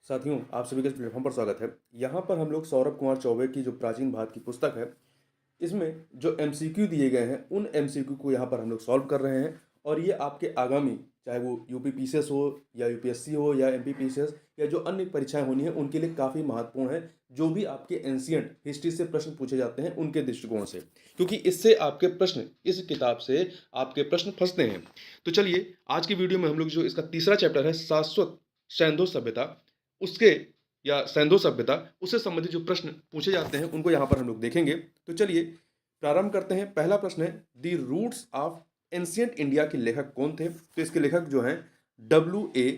साथियों, आप सभी का इस प्लेटफॉर्म पर स्वागत है। यहाँ पर हम लोग सौरभ कुमार चौबे की जो प्राचीन भारत की पुस्तक है, इसमें जो एमसीक्यू दिए गए हैं, उन एमसीक्यू को यहाँ पर हम लोग सॉल्व कर रहे हैं। और ये आपके आगामी, चाहे वो यूपी पीसीएस हो या यूपीएससी हो या एमपी पीसीएस या जो अन्य परीक्षाएं होनी है, उनके लिए काफ़ी महत्वपूर्ण है। जो भी आपके एंशियंट हिस्ट्री से प्रश्न पूछे जाते हैं, उनके दृष्टिकोण से, क्योंकि इससे आपके प्रश्न, इस किताब से आपके प्रश्न फंसते हैं। तो चलिए, आज की वीडियो में हम लोग जो इसका तीसरा चैप्टर है, शाश्वत सैंधव सभ्यता, उसके या सैंधव सभ्यता, उससे संबंधित जो प्रश्न पूछे जाते हैं, उनको यहाँ पर हम लोग देखेंगे। तो चलिए प्रारंभ करते हैं। पहला प्रश्न है, the roots of ancient India के लेखक कौन थे? तो इसके लेखक जो हैं W.A.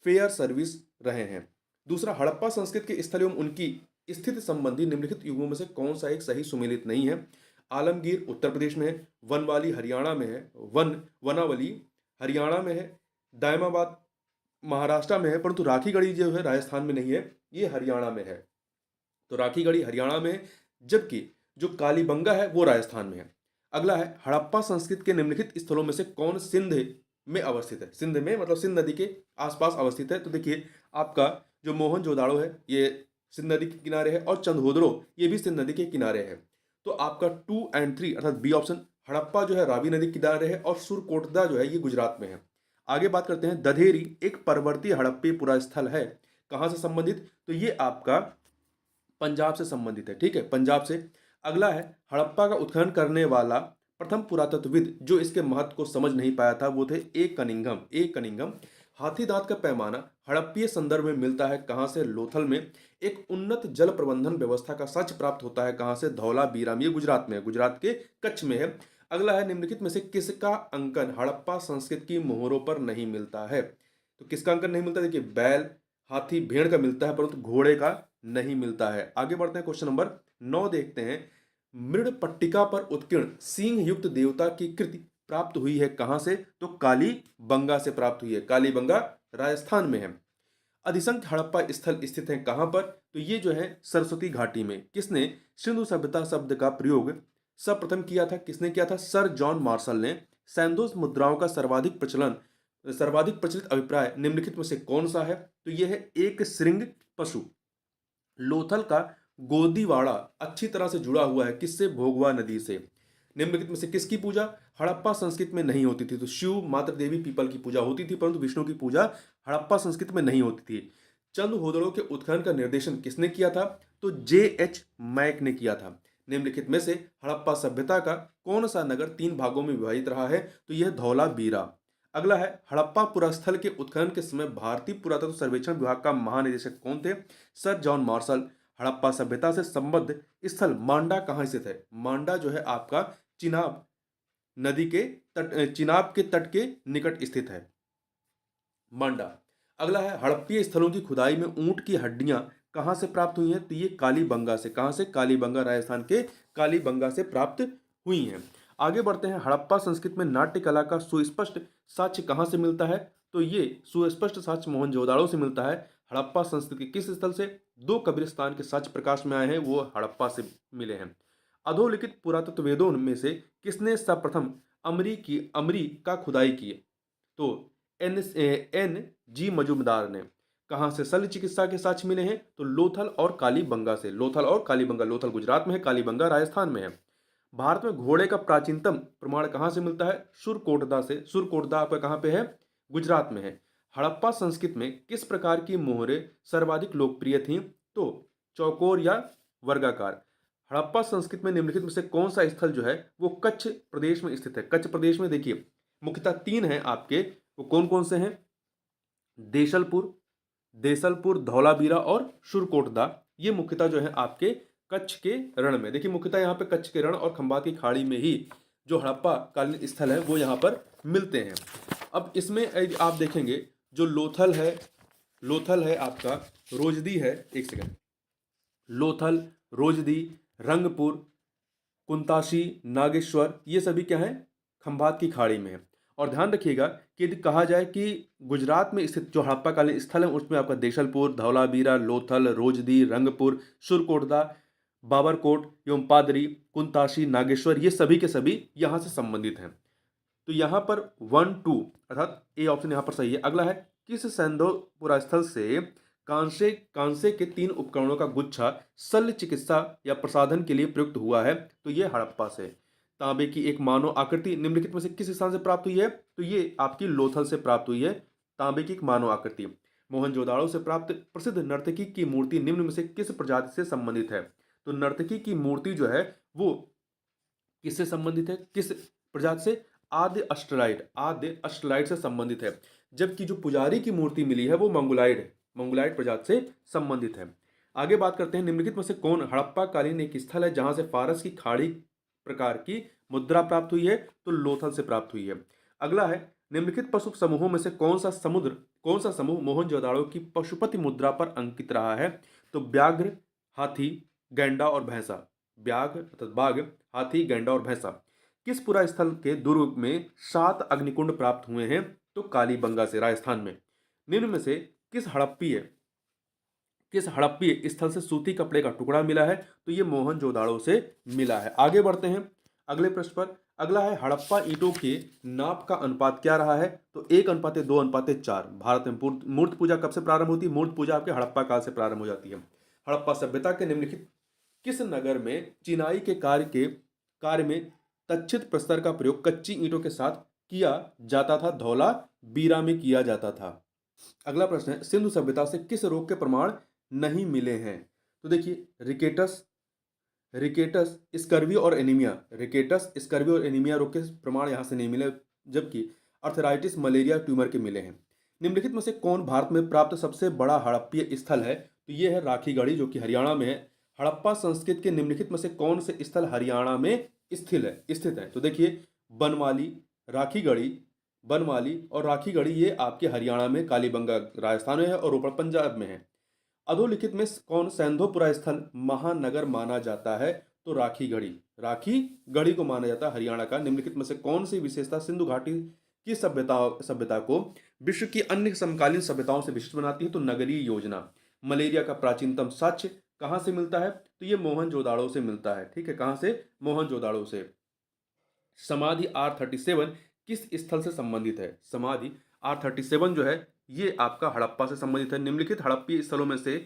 फेयर सर्विस रहे हैं। दूसरा, हड़प्पा संस्कृति के स्थल एवं उनकी स्थिति संबंधी निम्नलिखित युगों में से कौन सा एक सही सुमेलित नहीं है? आलमगीर उत्तर प्रदेश में है, वनवाली हरियाणा में है, वनावली हरियाणा में है, दायमाबाद महाराष्ट्र में है, परंतु राखीगढ़ी जो है राजस्थान में नहीं है, ये हरियाणा में है। तो राखीगढ़ी हरियाणा में है, जबकि जो कालीबंगा है वो राजस्थान में है। अगला है, हड़प्पा संस्कृति के निम्नलिखित स्थलों में से कौन सिंध में अवस्थित है? सिंध में मतलब सिंध नदी के आसपास अवस्थित है। तो देखिए, आपका जो मोहनजोदाड़ो है ये सिंध नदी के किनारे है, और चंदहोदड़ो ये भी सिंध नदी के किनारे है। तो आपका 2 और 3 अर्थात बी ऑप्शन, हड़प्पा जो है रावी नदी के किनारे है, और सुरकोटदा जो है ये गुजरात में है। आगे बात करते हैं, दधेरी एक परवर्ती हड़प्पी पुरा स्थल है, कहां से संबंधित? तो ये आपका पंजाब से संबंधित है। ठीक है, पंजाब से। अगला है, हड़प्पा का उत्खनन करने वाला प्रथम पुरातत्वविद जो इसके महत्व को समझ नहीं पाया था, वो थे ए कनिंगम। हाथी दांत का पैमाना हड़प्पीय संदर्भ में मिलता है कहां से? लोथल में। एक उन्नत जल प्रबंधन व्यवस्था का साक्ष्य प्राप्त होता है कहां से? धौलावीरा में, ये गुजरात में है, गुजरात के कच्छ में है। अगला है, निम्नलिखित में से किसका अंकन हड़प्पा संस्कृति की मोहरों पर नहीं मिलता है? तो किसका अंकन नहीं मिलता? देखिए, बैल, हाथी, भेड़ का मिलता है, परंतु घोड़े का नहीं मिलता है। आगे बढ़ते हैं, क्वेश्चन नंबर 9 देखते हैं। मृड पट्टिका पर उत्कीर्ण सिंह युक्त देवता की कृति प्राप्त हुई है कहां से? तो कालीबंगा से प्राप्त हुई है। कालीबंगा राजस्थान में है। अधिसंख्य हड़प्पा स्थल स्थित हैं कहां पर? तो ये जो है सरस्वती घाटी में। किसने सिंधु सभ्यता शब्द का प्रयोग सर्वप्रथम किया था? किसने किया था? सर जॉन मार्शल ने। सैंधव मुद्राओं का सर्वाधिक प्रचलित अभिप्राय निम्नलिखित में से कौन सा है? तो यह है एक श्रृंग पशु। लोथल का गोदीवाड़ा अच्छी तरह से जुड़ा हुआ है किससे? भोगवा नदी से। निम्नलिखित में से किसकी पूजा हड़प्पा संस्कृति में नहीं होती थी? तो शिव, माता देवी, पीपल की पूजा होती थी, परंतु विष्णु की पूजा हड़प्पा संस्कृति में नहीं होती थी। चंदहोदड़ो के उत्खनन का निर्देशन किसने किया था? तो J.H. मैक ने किया था। निम्नलिखित में से हड़प्पा सभ्यता का कौन सा नगर 3 भागों में विभाजित रहा है? तो यह धौलावीरा। अगला है, हड़प्पा पुरास्थल के उत्खनन के समय भारतीय पुरातत्व सर्वेक्षण विभाग का महानिदेशक कौन थे? Sir John Marshall. हड़प्पा सभ्यता से संबद्ध स्थल मांडा कहाँ स्थित है? मांडा जो है आपका चिनाब नदी के तट, चिनाब के तट के निकट स्थित है मांडा। अगला है, हड़प्पीय स्थलों की खुदाई में ऊंट की हड्डियां कहां से प्राप्त हुई हैं? तो ये कालीबंगा से। कहां से? कालीबंगा, राजस्थान के कालीबंगा से प्राप्त हुई हैं। आगे बढ़ते हैं, हड़प्पा संस्कृति में नाट्य कला का सुस्पष्ट साक्ष्य कहां से मिलता है? तो ये सुस्पष्ट साक्ष्य मोहनजोदाड़ो से मिलता है। हड़प्पा संस्कृति के किस स्थल से? 2 कब्रिस्तान के साक्ष्य प्रकाश में आए हैं, वो हड़प्पा से मिले हैं। अधोलिखित पुरातत्व वेदों में से किसने सर्वप्रथम अमरी का खुदाई की? तो N.G. मजूमदार ने। कहां से शल्य चिकित्सा के साक्ष्य मिले हैं? तो लोथल और कालीबंगा से। लोथल और कालीबंगा, लोथल गुजरात में है, कालीबंगा राजस्थान में है। भारत में घोड़े का प्राचीनतम प्रमाण कहां से मिलता है? सुरकोटदा से। सुरकोटदा आपका कहां पे है? गुजरात में है। हड़प्पा संस्कृति में किस प्रकार की मोहरें सर्वाधिक लोकप्रिय थीं? तो चौकोर या वर्गाकार। हड़प्पा संस्कृति में निम्नलिखित में से कौन सा स्थल जो है वो कच्छ प्रदेश में स्थित है? कच्छ प्रदेश में देखिए, मुख्यतः 3 हैं आपके, वो कौन कौन से हैं? देसलपुर, धौलावीरा और सुरकोटदा। ये मुख्यतः जो है आपके कच्छ के रण में। देखिए, मुख्यतः यहाँ पे कच्छ के रण और खंबात की खाड़ी में ही जो हड़प्पा कालीन स्थल है वो यहाँ पर मिलते हैं। अब इसमें आप देखेंगे, जो लोथल है आपका, रोजदी है, एक सेकंड, लोथल, रोजदी, रंगपुर, कुंताशी, नागेश्वर, ये सभी क्या है? खंभात की खाड़ी में है। और ध्यान रखिएगा कि यदि कहा जाए कि गुजरात में स्थित जो हड़प्पा कालीन स्थल है, उसमें आपका देशलपुर, धौलावीरा, लोथल, रोजदी, रंगपुर, सुरकोटदा, बाबरकोट एवं पादरी, कुंताशी, नागेश्वर, ये सभी के सभी यहाँ से संबंधित हैं। तो यहाँ पर 1, 2 अर्थात ए ऑप्शन यहाँ पर सही है। अगला है, किस सैंधव पुरास्थल से कांसे कांसे के 3 उपकरणों का गुच्छा शल्य चिकित्सा या प्रसाधन के लिए प्रयुक्त हुआ है, तो ये हड़प्पा से। तांबे की एक मानव आकृति निम्नलिखित में से किस स्थान से प्राप्त हुई है, तो ये आपकी लोथल से प्राप्त हुई है। तांबे की एक मानव आकृति। मोहनजोदाड़ो से प्राप्त प्रसिद्ध नर्तकी की मूर्ति निम्न में से किस प्रजाति से संबंधित है, तो नर्तकी की मूर्ति जो है वो किससे संबंधित है, किस प्रजाति से, आद्य अष्टलाइड से संबंधित है। जबकि जो पुजारी की मूर्ति मिली है वो मंगोलाइड प्रजाति से संबंधित है। आगे बात करते हैं, निम्नलिखित में से कौन हड़प्पा कालीन एक स्थल है जहां से फारस की खाड़ी प्रकार की मुद्रा प्राप्त हुई है, तो लोथल से प्राप्त हुई है। अगला है, निम्नलिखित पशु समूहों में से कौन सा समूह मोहनजोदाड़ो की पशुपति मुद्रा पर अंकित रहा है, तो व्याघ्र, हाथी, गैंडा और भैंसा। व्याघ्र अर्थात बाघ, हाथी, गैंडा और भैंसा। किस पुरा स्थल के दुर्ग में 7 अग्निकुंड प्राप्त हुए हैं, तो कालीबंगा से, राजस्थान में। निम्न में से किस हड़प्पीय स्थल से सूती कपड़े का टुकड़ा मिला है, तो ये मोहनजोदाड़ो से मिला है। आगे बढ़ते हैं अगले प्रश्न पर। अगला है, हड़प्पा ईंटों के नाप का अनुपात क्या रहा है, तो 1:2:4। भारत में मूर्त पूजा कब से प्रारंभ होती है, मूर्त पूजा आपके हड़प्पा काल से प्रारंभ हो जाती है। हड़प्पा सभ्यता के निम्नलिखित किस नगर में चिनाई के कार्य में तच्छित प्रस्तर का प्रयोग कच्ची ईंटों के साथ किया जाता था, धौला बीरा में किया जाता था। अगला प्रश्न है, सिंधु सभ्यता से किस रोग के प्रमाण नहीं मिले हैं, तो देखिए रिकेटस स्कर्वी और एनीमिया रोग के प्रमाण यहां से नहीं मिले, जबकि अर्थराइटिस, मलेरिया, ट्यूमर के मिले हैं। निम्नलिखित में से कौन भारत में प्राप्त सबसे बड़ा हड़प्पीय स्थल है, तो यह है राखीगढ़ी, जो कि हरियाणा में है। हड़प्पा संस्कृति के निम्नलिखित में से कौन से स्थल हरियाणा में स्थित है, तो देखिए बनमाली और राखीगढ़ी ये आपके हरियाणा में, कालीबंगा राजस्थान में है और रोपड़ पंजाब में है। अधोलिखित में कौन सैंधोपुरा स्थल महानगर माना जाता है, तो राखीगढ़ी को माना जाता है हरियाणा का। निम्नलिखित में से कौन सी विशेषता सिंधु घाटी की सभ्यता को विश्व की अन्य समकालीन सभ्यताओं से विशिष्ट बनाती है, तो नगरीय योजना। मलेरिया का प्राचीनतम साक्ष्य कहां से मिलता है, तो ये मोहनजोदाड़ो से मिलता है। ठीक है, कहां से, मोहनजोदाड़ो से। समाधि R37 किस स्थल से संबंधित है, समाधि R37 जो है ये आपका हड़प्पा से संबंधित है। निम्नलिखित हड़प्पीय स्थलों में से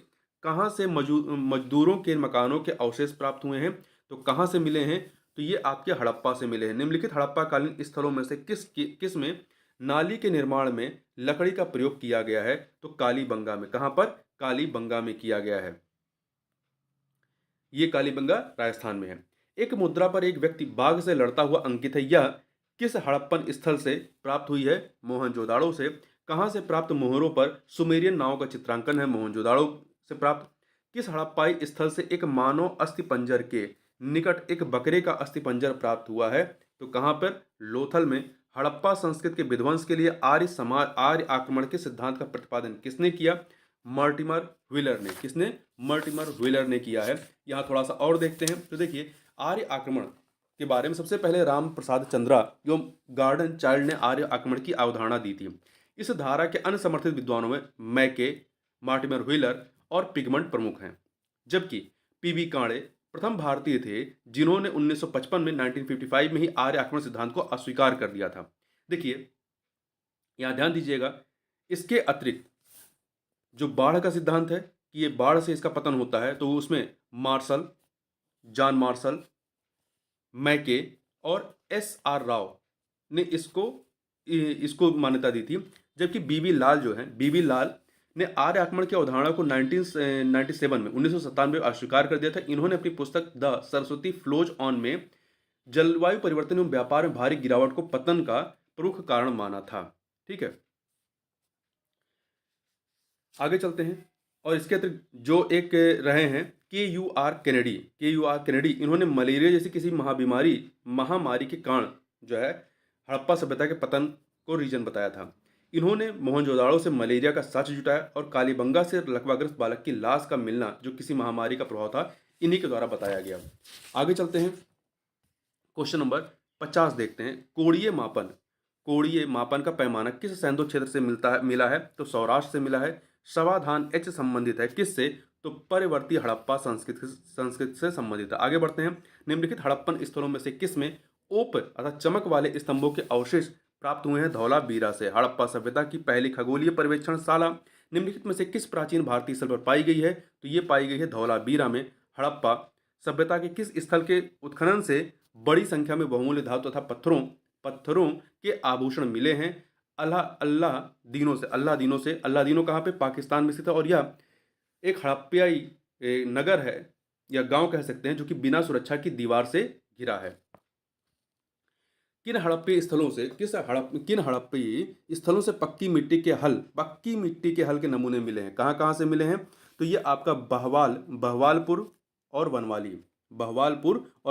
कहां से मजदूरों के मकानों के अवशेष प्राप्त हुए हैं, तो कहां से मिले हैं, तो ये आपके हड़प्पा से मिले हैं। निम्नलिखित हड़प्पा कालीन स्थलों में से किस में नाली के निर्माण में लकड़ी का प्रयोग किया गया है, तो कालीबंगा में। कहां पर, कालीबंगा में किया गया है। ये कालीबंगा राजस्थान में है। एक मुद्रा पर एक व्यक्ति बाघ से लड़ता हुआ अंकित है, यह किस हड़प्पन स्थल से प्राप्त हुई है, मोहनजोदाड़ो से। कहां से प्राप्त मोहरों पर सुमेरियन नावों का चित्रांकन है, मोहनजोदाड़ो से प्राप्त। किस हड़प्पाई स्थल से एक मानव अस्थिपंजर के निकट एक बकरे का अस्थिपंजर प्राप्त हुआ है, तो कहां पर, लोथल में। हड़प्पा संस्कृति के विध्वंस के लिए आर्य आक्रमण के सिद्धांत का प्रतिपादन किसने किया, मर्टिमर व्हीलर ने किया है। यहाँ थोड़ा सा और देखते हैं, तो देखिए आर्य आक्रमण के बारे में सबसे पहले राम प्रसाद चंद्रा जो गार्डन चाइल्ड ने आर्य आक्रमण की अवधारणा दी थी। इस धारा के अन्य समर्थित विद्वानों में मैके, मॉर्टिमर व्हीलर और पिगमंट प्रमुख हैं। जबकि पीबी कांडे प्रथम भारतीय थे जिन्होंने 1955 में 1955 में ही आर्य आक्रमण सिद्धांत को अस्वीकार कर दिया था। देखिए यहाँ ध्यान दीजिएगा, इसके अतिरिक्त जो बाढ़ का सिद्धांत है कि ये बाढ़ से इसका पतन होता है, तो उसमें जॉन मार्शल, मैके और SR राव ने इसको मान्यता दी थी। जबकि बीबी लाल ने आर्य आक्रमण की अवधारणा को 1997 में अस्वीकार कर दिया था। इन्होंने अपनी पुस्तक द सरस्वती फ्लोज ऑन में जलवायु परिवर्तन एवं व्यापार में भारी गिरावट को पतन का प्रमुख कारण माना था। ठीक है, आगे चलते हैं। और इसके अतिरिक्त जो एक रहे हैं KUR केनेडी, इन्होंने मलेरिया जैसी किसी महामारी के कारण जो है हड़प्पा सभ्यता के पतन को रीजन बताया था। इन्होंने मोहनजोदाड़ो से मलेरिया का साक्ष्य जुटाया और कालीबंगा से लकवाग्रस्त बालक की लाश का मिलना जो किसी महामारी का प्रभाव था, इन्हीं के द्वारा बताया गया। आगे चलते हैं, क्वेश्चन नंबर 50 देखते हैं। कोणीय मापन का पैमाना किस सैंधव क्षेत्र से मिला है, तो सौराष्ट्र से मिला है। समाधान H संबंधित है किससे, तो परिवर्ती हड़प्पा संस्कृति से संबंधित है। आगे बढ़ते हैं, निम्नलिखित हड़प्पन स्थलों में से किसमें ओप अर्थात चमक वाले स्तंभों के अवशेष प्राप्त हुए हैं, धौला बीरा से। हड़प्पा सभ्यता की पहली खगोलीय पर्यवेक्षणशाला निम्नलिखित में से किस प्राचीन भारतीय स्थल पर पाई गई है? तो ये पाई गई है धौलावीरा में। हड़प्पा सभ्यता के किस स्थल के उत्खनन से बड़ी संख्या में बहुमूल्य धातु तथा पत्थरों के आभूषण मिले हैं? अल्लाह दीनों कहाँ पे? पाकिस्तान में स्थित है। और यह एक हड़प्पियाई नगर है या गांव कह सकते हैं, जो कि बिना सुरक्षा की दीवार से घिरा है। किन हड़प्पी स्थलों से पक्की मिट्टी के हल के नमूने मिले हैं? कहाँ कहाँ से मिले हैं? तो ये आपका बहवालपुर और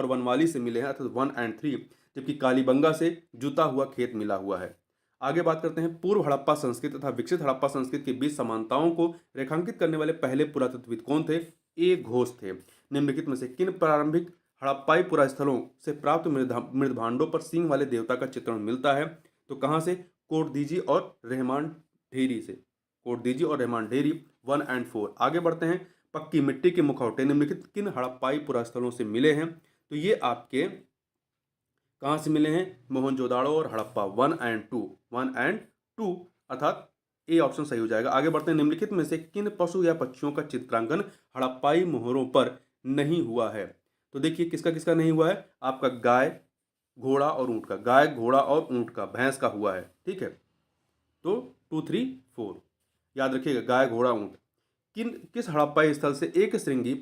वनवाली से मिले हैं, अर्थात 1 और 3। जबकि कालीबंगा से जुता हुआ खेत मिला हुआ है। आगे बात करते हैं, पूर्व हड़प्पा संस्कृति तथा विकसित हड़प्पा संस्कृति के बीच समानताओं को रेखांकित करने वाले पहले पुरातत्वविद कौन थे? ए घोष थे। निम्नलिखित में से किन प्रारंभिक हड़प्पाई पुरास्थलों से प्राप्त मृदभांडों पर सींग वाले देवता का चित्रण मिलता है? तो कहाँ से? कोटदीजी और रहमान ढेरी से। 1 और 4। आगे बढ़ते हैं, पक्की मिट्टी के मुखौटे निम्नलिखित किन हड़प्पाई पुरास्थलों से मिले हैं? तो ये आपके कहाँ से मिले हैं? मोहनजोदाड़ो और हड़प्पा। 1 और 2 अर्थात ए ऑप्शन सही हो जाएगा। आगे बढ़ते हैं, निम्नलिखित में से किन पशु या पक्षियों का चित्रांकन हड़प्पाई मोहरों पर नहीं हुआ है? तो देखिए किसका किसका नहीं हुआ है? आपका गाय, घोड़ा और ऊंट का, भैंस का हुआ है। ठीक है, तो 2, 3, 4 याद रखिएगा, गाय, घोड़ा, ऊंट। किस हड़प्पाई स्थल से एक श्रृंगी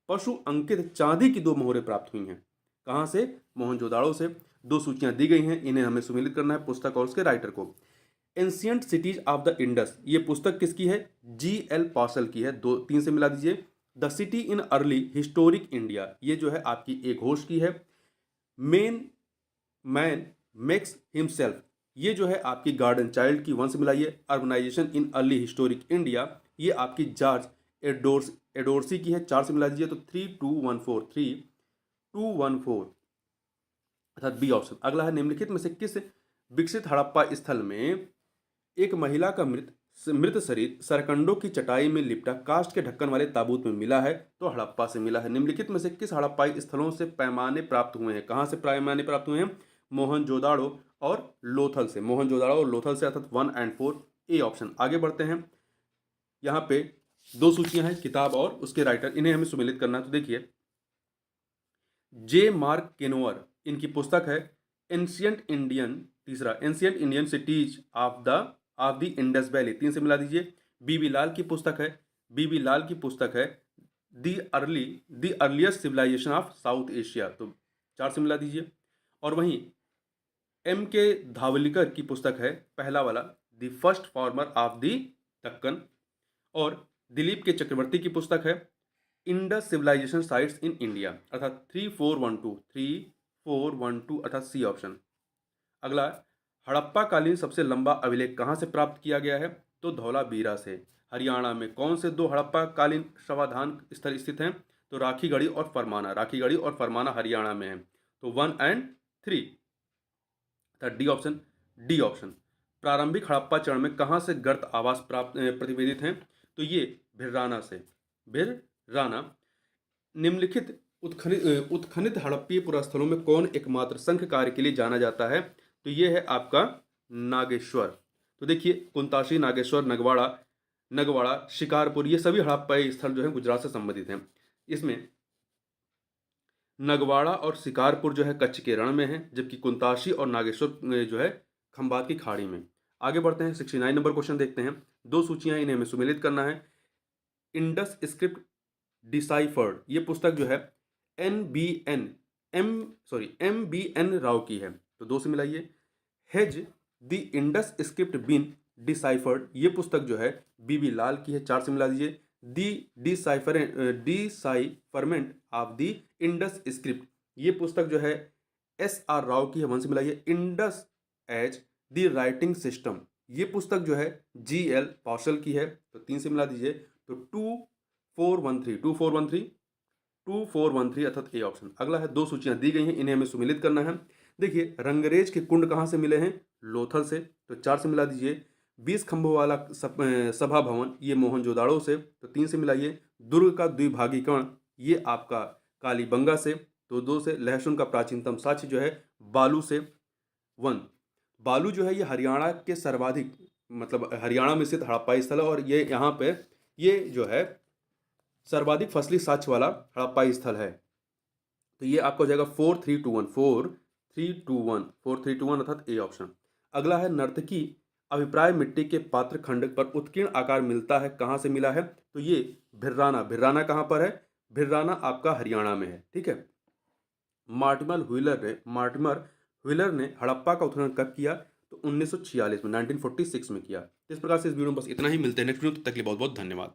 पशु अंकित चांदी की 2 मोहरें प्राप्त हुई हैं? कहाँ से? मोहनजोदाड़ो से। 2 सूचियां दी गई हैं, इन्हें हमें सुमेलित करना है पुस्तक और उसके राइटर को। Ancient cities of the Indus, ये पुस्तक किसकी है? G.L. पार्सल की है। 2, 3 से मिला दीजिए। The city in early historic India, ये जो है आपकी एक घोष की है। मैन मेक्स हिमसेल्फ, ये जो है आपकी गार्डन चाइल्ड की। 1 से मिलाइए। Urbanisation in early historic India, ये आपकी जॉर्ज एडोर्सी की है। 4 से मिला दीजिए तो 3, 2, 1, 4 अर्थात बी ऑप्शन। अगला है, निम्नलिखित में से किस विकसित हड़प्पा स्थल में एक महिला का मृत शरीर सरकंडों की चटाई में लिपटा काष्ठ के ढक्कन वाले ताबूत में मिला है? तो हड़प्पा से मिला है। निम्नलिखित में से किस हड़प्पाई स्थलों से पैमाने प्राप्त हुए हैं? कहाँ से पैमाने प्राप्त हुए हैं? मोहनजोदाड़ो और लोथल से। अर्थात 1 और 4 ए ऑप्शन। आगे बढ़ते हैं, यहाँ पे 2 सूचियां हैं, किताब और उसके राइटर, इन्हें हमें सुमेलित करना है। तो देखिए, जे मार्क केनोअर, इनकी पुस्तक है ancient Indian cities of the Indus valley. 3 से मिला दीजिए। बीबी लाल की पुस्तक है the earliest civilization of South Asia. तो 4 से मिला दीजिए। और वहीं एम के धावलिकर की पुस्तक है, पहला वाला, the first farmer of the Deccan. और दिलीप के चक्रवर्ती की पुस्तक है Indus civilization sites in India, अर्थात 3, 4, 1, 2 अर्थात सी ऑप्शन। अगला, हड़प्पा कालीन सबसे लंबा अभिलेख कहाँ से प्राप्त किया गया है? तो धौलावीरा से। हरियाणा में कौन से 2 हड़प्पा कालीन शवाधान स्थल स्थित हैं? तो राखीगढ़ी और फरमाना हरियाणा में है। तो 1 और 3 अर्थात डी ऑप्शन। प्रारंभिक हड़प्पा चरण में कहाँ से गर्त आवास प्रतिवेदित हैं? तो ये भिरराना। निम्नलिखित उत्खनित हड़प्पीय पुरास्थलों में कौन एकमात्र संघ कार्य के लिए जाना जाता है? तो ये है आपका नागेश्वर। तो देखिए, कुंताशी, नागेश्वर, नगवाड़ा, शिकारपुर, ये सभी हड़प्पाई स्थल जो है गुजरात से संबंधित हैं। इसमें नगवाड़ा और शिकारपुर जो है कच्छ के रण में है, जबकि कुंताशी और नागेश्वर जो है खंबात की खाड़ी में। आगे बढ़ते हैं, 69 नंबर क्वेश्चन देखते हैं। 2 सूचियां, इन्हें हमें सुमेलित करना है। इंडस स्क्रिप्ट डिसाइफर्ड, ये पुस्तक जो है MBN राव की है। तो 2 से मिलाइए। Has the Indus script been deciphered, ये पुस्तक जो है बीबी लाल की है। 4 से मिला दीजिए। डिसाइफरमेंट ऑफ द इंडस स्क्रिप्ट, ये पुस्तक जो है SR राव की है। 1 से मिलाइए। Indus age the writing system, ये पुस्तक जो है GL पार्सल की है। तो 3 से मिला दीजिए। तो 2413 अर्थात ए ऑप्शन। अगला है, 2 सूचियां दी गई हैं, इन्हें हमें सुमेलित करना है। देखिए, रंगरेज के कुंड कहाँ से मिले हैं? लोथल से। तो 4 से मिला दीजिए। 20 खंभों वाला सभा भवन, ये मोहनजोदाड़ो से। तो 3 से मिलाइए। दुर्ग का द्विभागी कण, ये आपका कालीबंगा से। तो 2 से। लहसुन का प्राचीनतम साक्ष्य जो है बालू से। 1 बालू जो है ये हरियाणा के सर्वाधिक मतलब हरियाणा में स्थित हड़प्पा स्थल है, और ये यहाँ पे ये जो है सर्वाधिक फसली साक्ष्य वाला हड़प्पा स्थल है। तो ये आपका हो जाएगा 4321, 4321, 4321 अर्थात ए ऑप्शन। अगला है नर्तकी अभिप्राय मिट्टी के पात्र खंड पर उत्कीर्ण आकार मिलता है, कहाँ से मिला है? तो ये भिर्राना, भिर्राना कहाँ पर है? भिर्राना आपका हरियाणा में है, ठीक है। मार्टिमर व्हीलर ने हड़प्पा का उत्खनन कब किया? तो 1946 में, 1946 में किया। इस प्रकार से इस वीडियो में बस इतना ही। मिलते हैं नेक्स्ट वीडियो, तब तक के लिए बहुत बहुत धन्यवाद।